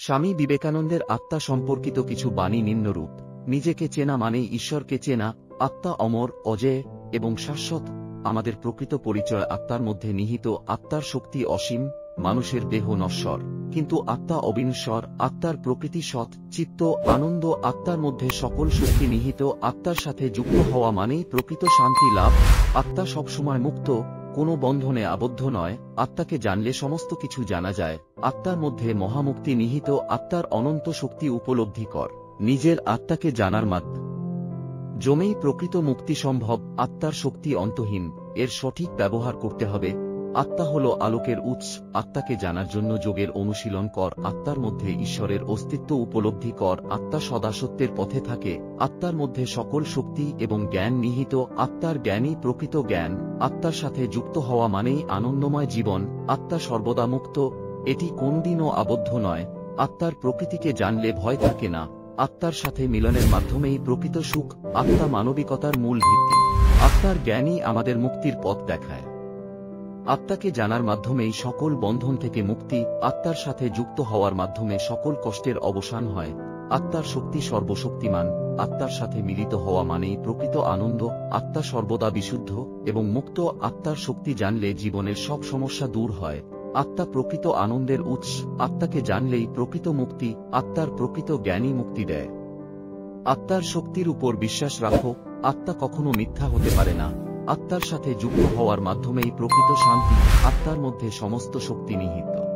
স্বামী বিবেকানন্দের আত্মা সম্পর্কিত কিছু বাণী নিম্নরূপ। নিজেকে চেনা মানেই ঈশ্বরকে চেনা। আত্মা অমর, অজেয় এবং শাশ্বত। আমাদের প্রকৃত পরিচয় আত্মার মধ্যে নিহিত। আত্মার শক্তি অসীম। মানুষের দেহ নশ্বর, কিন্তু আত্মা অবিনশ্বর। আত্মার প্রকৃতি সৎ, চিত্ত, আনন্দ। আত্মার মধ্যে সকল শক্তি নিহিত। আত্মার সাথে যুক্ত হওয়া মানেই প্রকৃত শান্তি লাভ। আত্মা সবসময় মুক্ত, কোনো বন্ধনে আবদ্ধ নয়। আত্মাকে জানলে সমস্ত কিছু জানা যায়। আত্মার মধ্যে মহামুক্তি নিহিত। আত্মার অনন্ত শক্তি উপলব্ধি কর। নিজের আত্মাকে জানার মাধ্যমেই প্রকৃত মুক্তি সম্ভব। আত্মার শক্তি অন্তহীন, এর সঠিক ব্যবহার করতে হবে। আত্মা হল আলোকের উৎস। আত্মাকে জানার জন্য যোগের অনুশীলন কর। আত্মার মধ্যে ঈশ্বরের অস্তিত্ব উপলব্ধি কর। আত্মা সদা সত্যের পথে থাকে। আত্মার মধ্যে সকল শক্তি এবং জ্ঞান নিহিত। আত্মার জ্ঞানই প্রকৃত জ্ঞান। আত্মার সাথে যুক্ত হওয়া মানেই আনন্দময় জীবন। আত্মা সর্বদা মুক্ত, এটি কোনদিনও আবদ্ধ নয়। আত্মার প্রকৃতিকে জানলে ভয় থাকে না। আত্মার সাথে মিলনের মাধ্যমেই প্রকৃত সুখ। আত্মা মানবিকতার মূল ভিত্তি। আত্মার জ্ঞানই আমাদের মুক্তির পথ দেখায়। আত্মাকে জানার মাধ্যমেই সকল বন্ধন থেকে মুক্তি। আত্মার সাথে যুক্ত হওয়ার মাধ্যমে সকল কষ্টের অবসান হয়। আত্মার শক্তি সর্বশক্তিমান। আত্মার সাথে মিলিত হওয়া মানেই প্রকৃত আনন্দ। আত্মা সর্বদা বিশুদ্ধ এবং মুক্ত। আত্মার শক্তি জানলে জীবনের সব সমস্যা দূর হয়। আত্মা প্রকৃত আনন্দের উৎস। আত্মাকে জানলেই প্রকৃত মুক্তি। আত্মার প্রকৃত জ্ঞানই মুক্তি দেয়। আত্মার শক্তির উপর বিশ্বাস রাখো। আত্মা কখনো মিথ্যা হতে পারে না। আত্মার সাথে যুক্ত হওয়ার মাধ্যমেই প্রকৃত শান্তি। আত্মার মধ্যে সমস্ত শক্তি নিহিত।